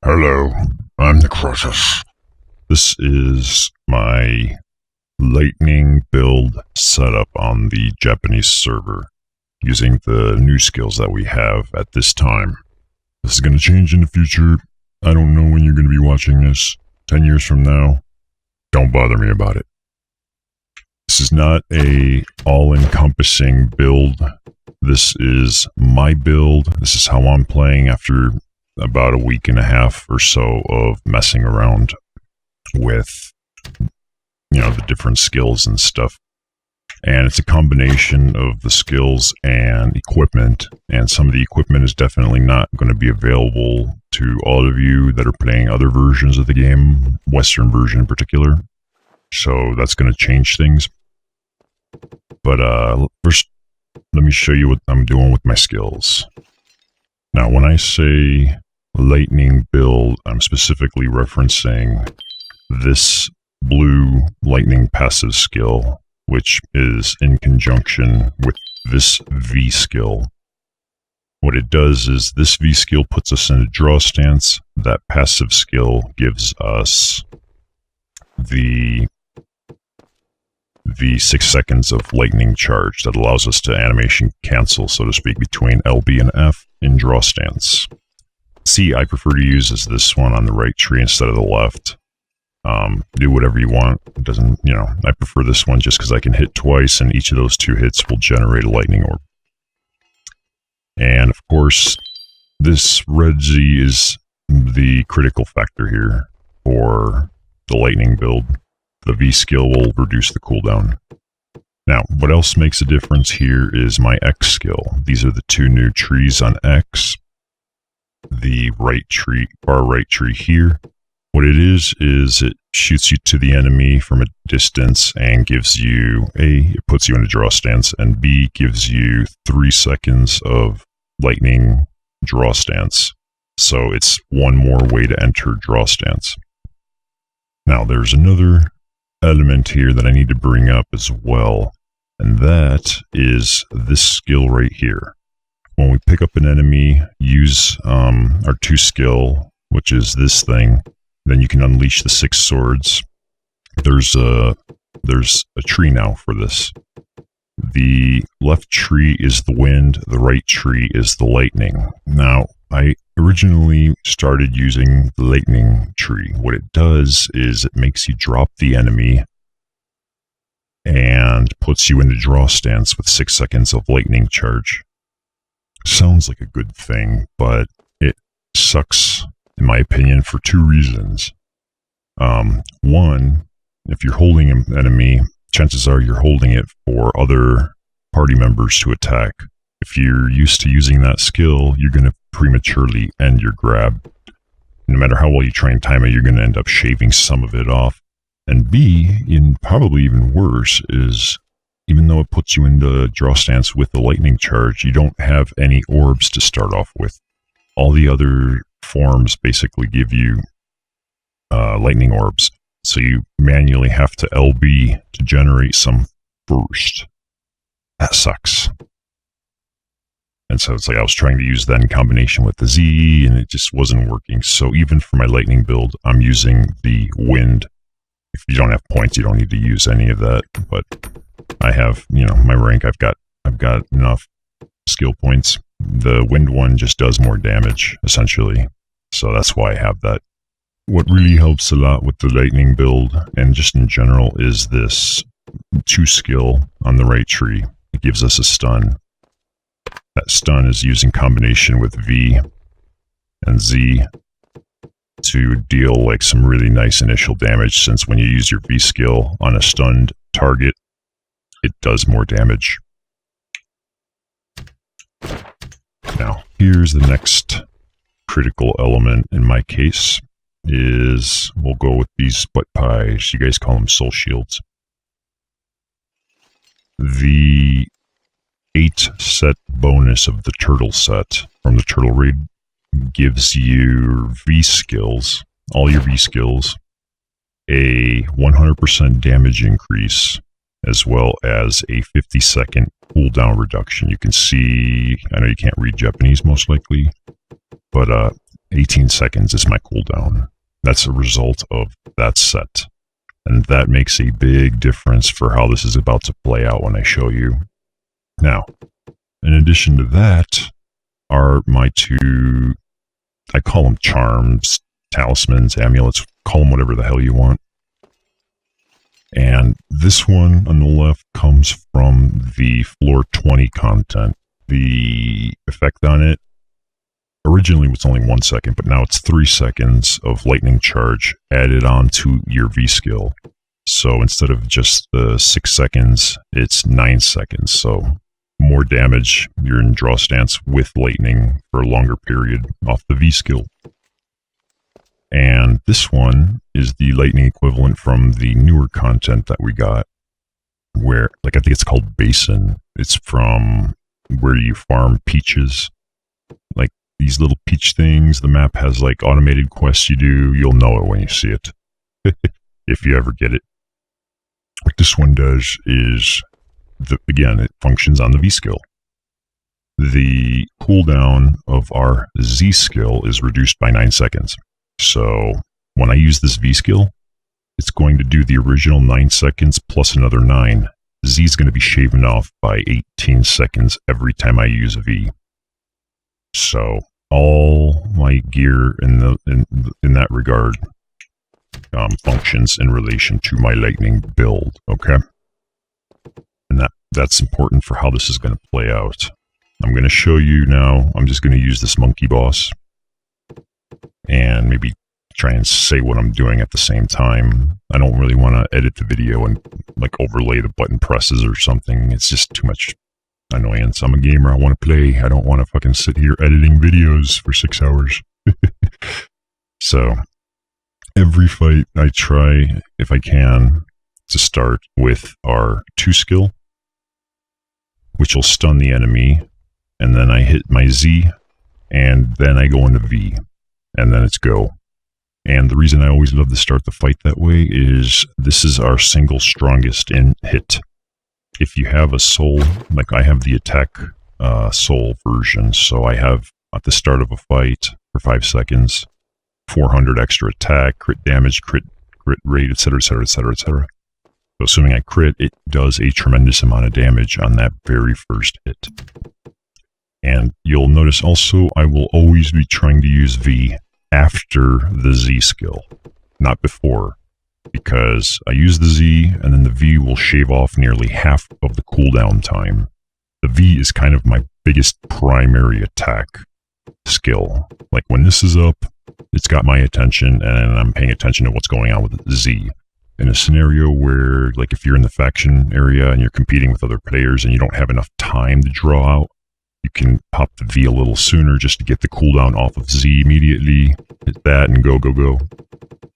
Hello, I'm Necro. This is my Lightning build setup on the Japanese server, using the new skills that we have at this time. This is going to change in the future. I don't know when you're going to be watching this. 10 years from now, don't bother me about it. This is not a all-encompassing build. This is my build. This is how I'm playing after about a week and a half or so of messing around with, the different skills and stuff. And it's a combination of the skills and equipment, and some of the equipment is definitely not going to be available to all of you that are playing other versions of the game, Western version in particular. So that's going to change things. But first, let me show you what I'm doing with my skills. Now, when I say Lightning build, I'm specifically referencing this blue Lightning passive skill, which is in conjunction with this V skill. What it does is this V skill puts us in a draw stance. That passive skill gives us the 6 seconds of lightning charge that allows us to animation cancel, so to speak, between LB and F in draw stance. C I prefer to use is this one on the right tree instead of the left. Do whatever you want. It doesn't, I prefer this one just because I can hit twice, and each of those 2 hits will generate a lightning orb. And of course, this red Z is the critical factor here for the lightning build. The V skill will reduce the cooldown. Now, what else makes a difference here is my X skill. These are the 2 new trees on X. The right tree, far right tree here. What it is it shoots you to the enemy from a distance and gives you it puts you in a draw stance, and B gives you 3 seconds of lightning draw stance. So it's one more way to enter draw stance. Now, there's another element here that I need to bring up as well, and that is this skill right here. When we pick up an enemy, use our 2 skill, which is this thing, then you can unleash the 6 swords. There's a tree now for this. The left tree is the wind, the right tree is the lightning. Now, I originally started using the lightning tree. What it does is it makes you drop the enemy and puts you into draw stance with 6 seconds of lightning charge. Sounds like a good thing, but it sucks, in my opinion, for 2 reasons. One, if you're holding an enemy, chances are you're holding it for other party members to attack. If you're used to using that skill, you're going to prematurely end your grab. No matter how well you try and time it, you're going to end up shaving some of it off. And B, probably even worse, is even though it puts you into draw stance with the lightning charge, you don't have any orbs to start off with. All the other forms basically give you lightning orbs. So you manually have to LB to generate some first. That sucks. And so it's like I was trying to use that in combination with the Z, and it just wasn't working. So even for my lightning build, I'm using the wind. If you don't have points, you don't need to use any of that. But I have, my rank, I've got enough skill points. The wind one just does more damage, essentially. So that's why I have that. What really helps a lot with the lightning build, and just in general, is this 2 skill on the right tree. It gives us a stun. That stun is used in combination with V and Z to deal like some really nice initial damage, since when you use your V skill on a stunned target, it does more damage. Now, here's the next critical element in my case, is we'll go with these butt pies. You guys call them soul shields. The 8 set bonus of the turtle set from the turtle raid gives you V skills, all your V skills, a 100% damage increase, as well as a 50-second cooldown reduction. You can see, I know you can't read Japanese most likely, but 18 seconds is my cooldown. That's a result of that set. And that makes a big difference for how this is about to play out when I show you. Now, in addition to that are my two, I call them charms, talismans, amulets, call them whatever the hell you want. And this one on the left comes from the floor 20 content. The effect on it originally was only 1 second, but now it's 3 seconds of lightning charge added on to your V skill. So instead of just the 6 seconds, it's 9 seconds. So more damage, you're in draw stance with lightning for a longer period off the V skill. And this one is the lightning equivalent from the newer content that we got, where, like, I think it's called Basin. It's from where you farm peaches, like these little peach things. The map has like automated quests you do. You'll know it when you see it, if you ever get it. What this one does is, again, it functions on the V skill. The cooldown of our Z skill is reduced by 9 seconds. So when I use this V skill, it's going to do the original 9 seconds plus another 9. Z is going to be shaven off by 18 seconds every time I use a V. So all my gear in that regard functions in relation to my lightning build. Okay, and that's important for how this is going to play out. I'm going to show you now. I'm just going to use this monkey boss and maybe try and say what I'm doing at the same time. I don't really want to edit the video and like overlay the button presses or something. It's just too much annoyance. I'm a gamer. I want to play. I don't want to fucking sit here editing videos for 6 hours. So every fight I try, if I can, to start with our 2 skill, which will stun the enemy, and then I hit my Z, and then I go into V, and then it's go. And the reason I always love to start the fight that way is this is our single strongest in hit. If you have a soul, like I have the attack soul version, so I have at the start of a fight for 5 seconds, 400 extra attack, crit damage, crit rate, etc., etc., etc., etc. So assuming I crit, it does a tremendous amount of damage on that very first hit. And you'll notice also I will always be trying to use V after the Z skill, not before, because I use the Z and then the V will shave off nearly half of the cooldown time. The V is kind of my biggest primary attack skill. Like when this is up, it's got my attention and I'm paying attention to what's going on with the Z. In a scenario where, like if you're in the faction area and you're competing with other players and you don't have enough time to draw out, you can pop the V a little sooner just to get the cooldown off of Z immediately, hit that and go, go, go.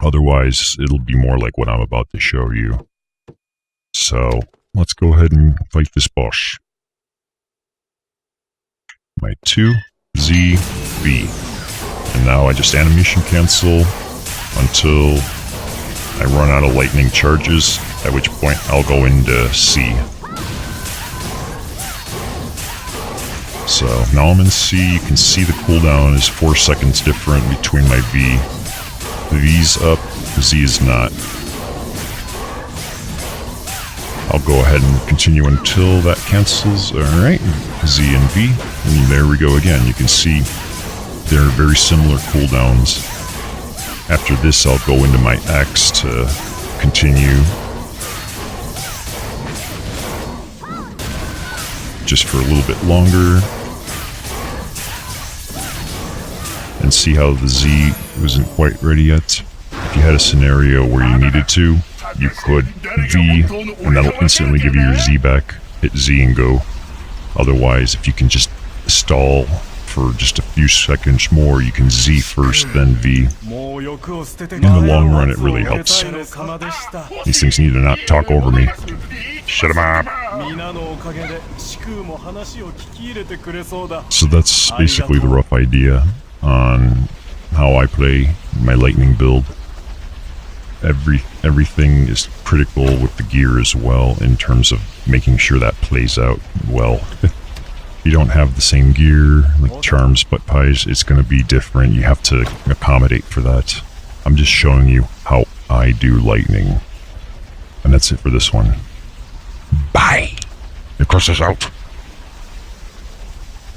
Otherwise, it'll be more like what I'm about to show you. So, let's go ahead and fight this boss. My 2, Z, V. And now I just animation cancel until I run out of lightning charges, at which point I'll go into C. So now I'm in C. You can see the cooldown is 4 seconds different between my V. The V's up, the Z is not. I'll go ahead and continue until that cancels. Alright, Z and V. And there we go again. You can see they're very similar cooldowns. After this, I'll go into my X to continue. Just for a little bit longer. And see how the Z wasn't quite ready yet. If you had a scenario where you needed to, you could V, and that'll instantly give you your Z back. Hit Z and go. Otherwise, if you can just stall for just a few seconds more, you can Z first, then V. In the long run, it really helps. These things need to not talk over me. Shut them up! So that's basically the rough idea on how I play my lightning build. Everything is critical with the gear as well in terms of making sure that plays out well. you don't have the same gear, like charms, butt pies, it's going to be different. You have to accommodate for that. I'm just showing you how I do lightning. And that's it for this one. Bye! The curse is out.